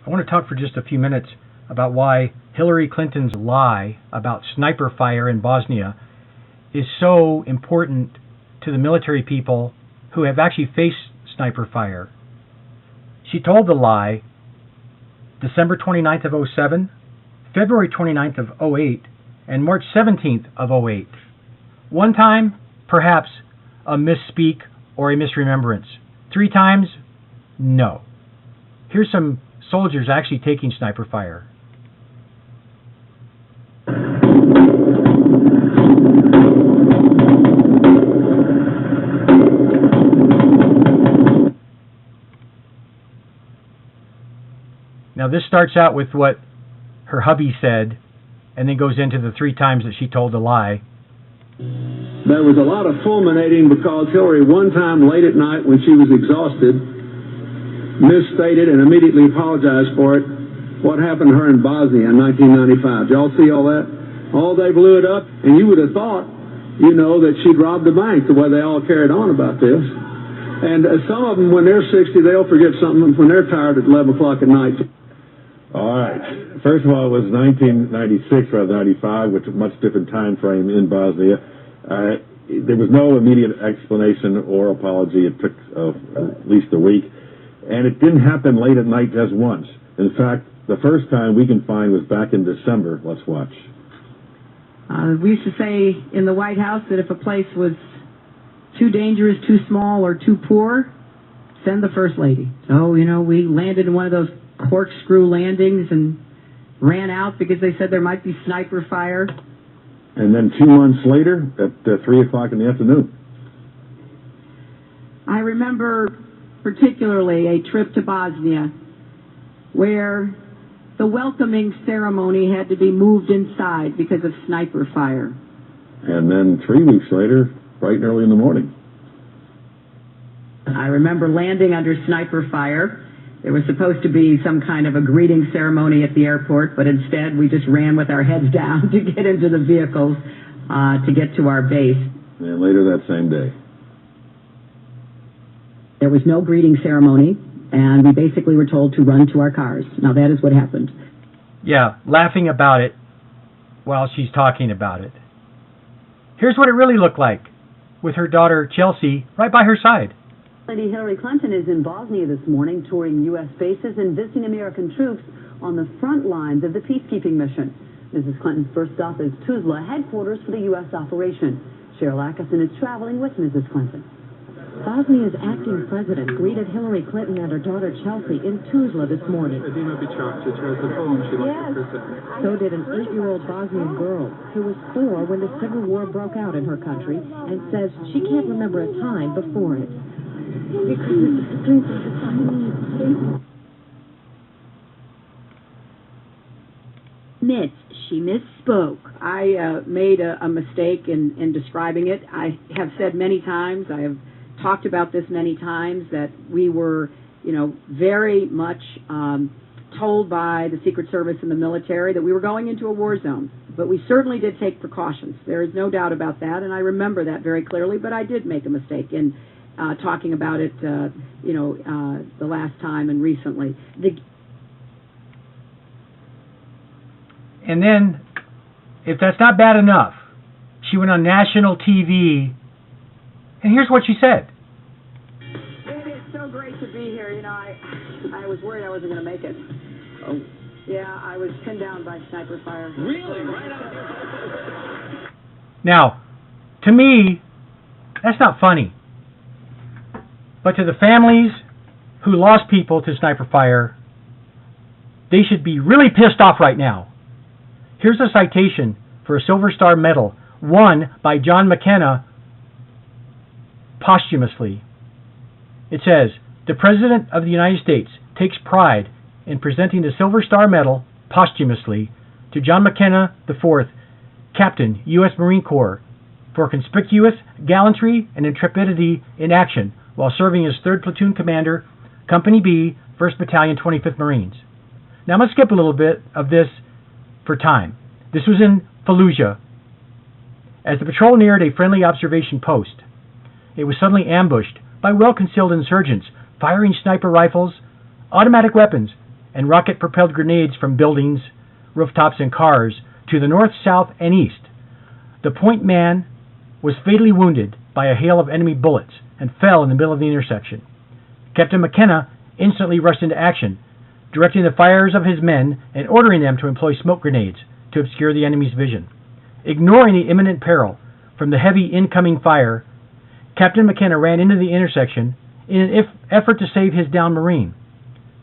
I want to talk for just a few minutes about why Hillary Clinton's lie about sniper fire in Bosnia is so important to the military people who have actually faced sniper fire. She told the lie December 29th of 07, February 29th of 08, and March 17th of 08. One time, perhaps a misspeak or a misremembrance. 3 times, no. Here's some soldiers actually taking sniper fire. Now this starts out with what her hubby said, and then goes into the 3 times that she told a lie. There was a lot of fulminating because Hillary one time late at night when she was exhausted misstated and immediately apologized for it what happened to her in Bosnia in 1995. Did y'all see all that? All they blew it up, and you would have thought, you know, that she'd robbed the bank the way they all carried on about this. And some of them, when they're 60, they'll forget something when they're tired at 11 o'clock at night. All right. First of all, it was 1996 rather than 95, which is a much different time frame in Bosnia. There was no immediate explanation or apology. It took at least a week. And it didn't happen late at night just once. In fact, the first time we can find was back in December. Let's watch. We used to say in the White House that if a place was too dangerous, too small, or too poor, send the First Lady. So, you know, we landed in one of those corkscrew landings and ran out because they said there might be sniper fire. And then 2 months later, at 3 o'clock in the afternoon. I remember particularly a trip to Bosnia where the welcoming ceremony had to be moved inside because of sniper fire. And then 3 weeks later, bright and early in the morning. I remember landing under sniper fire. There was supposed to be some kind of a greeting ceremony at the airport, but instead we just ran with our heads down to get into the vehicles to get to our base. And later that same day. There was no greeting ceremony, and we basically were told to run to our cars. Now that is what happened. Yeah, laughing about it while she's talking about it. Here's what it really looked like, with her daughter Chelsea right by her side. Lady Hillary Clinton is in Bosnia this morning, touring U.S. bases and visiting American troops on the front lines of the peacekeeping mission. Mrs. Clinton's first stop is Tuzla, headquarters for the U.S. operation. Cheryl Atkinson is traveling with Mrs. Clinton. Bosnia's acting president greeted Hillary Clinton and her daughter Chelsea in Tuzla this morning. Yes. So did an 8-year-old Bosnian girl who was 4 when the civil war broke out in her country and says she can't remember a time before it. Admits she misspoke. I made a mistake in describing it. I have said many times, I have talked about this many times, that we were, you know, very much told by the Secret Service and the military that we were going into a war zone. But we certainly did take precautions. There is no doubt about that, and I remember that very clearly, but I did make a mistake in talking about it, the last time and recently. And then, if that's not bad enough, she went on national TV, and here's what she said. It is so great to be here. You know, I was worried I wasn't going to make it. Oh. Yeah, I was pinned down by sniper fire. Really? Right out there. Now, to me, that's not funny. But to the families who lost people to sniper fire, they should be really pissed off right now. Here's a citation for a Silver Star Medal won by John McKenna posthumously. It says, "The President of the United States takes pride in presenting the Silver Star Medal posthumously to John McKenna IV, Captain, U.S. Marine Corps, for conspicuous gallantry and intrepidity in action while serving as 3rd Platoon Commander, Company B, 1st Battalion, 25th Marines." Now I'm going to skip a little bit of this for time. This was in Fallujah. As the patrol neared a friendly observation post, it was suddenly ambushed by well-concealed insurgents firing sniper rifles, automatic weapons, and rocket-propelled grenades from buildings, rooftops, and cars to the north, south, and east. The point man was fatally wounded by a hail of enemy bullets and fell in the middle of the intersection. Captain McKenna instantly rushed into action, directing the fires of his men and ordering them to employ smoke grenades to obscure the enemy's vision. Ignoring the imminent peril from the heavy incoming fire, Captain McKenna ran into the intersection in an effort to save his downed Marine.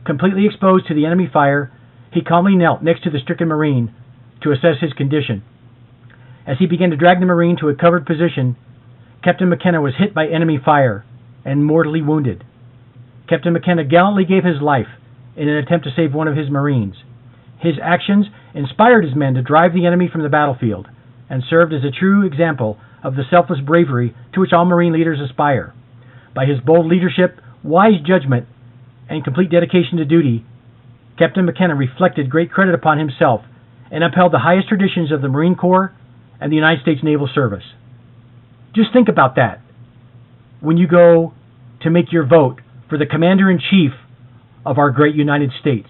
Completely exposed to the enemy fire, he calmly knelt next to the stricken Marine to assess his condition. As he began to drag the Marine to a covered position, Captain McKenna was hit by enemy fire and mortally wounded. Captain McKenna gallantly gave his life in an attempt to save one of his Marines. His actions inspired his men to drive the enemy from the battlefield and served as a true example of the selfless bravery to which all Marine leaders aspire. By his bold leadership, wise judgment, and complete dedication to duty, Captain McKenna reflected great credit upon himself and upheld the highest traditions of the Marine Corps and the United States Naval Service. Just think about that when you go to make your vote for the Commander-in-Chief of our great United States.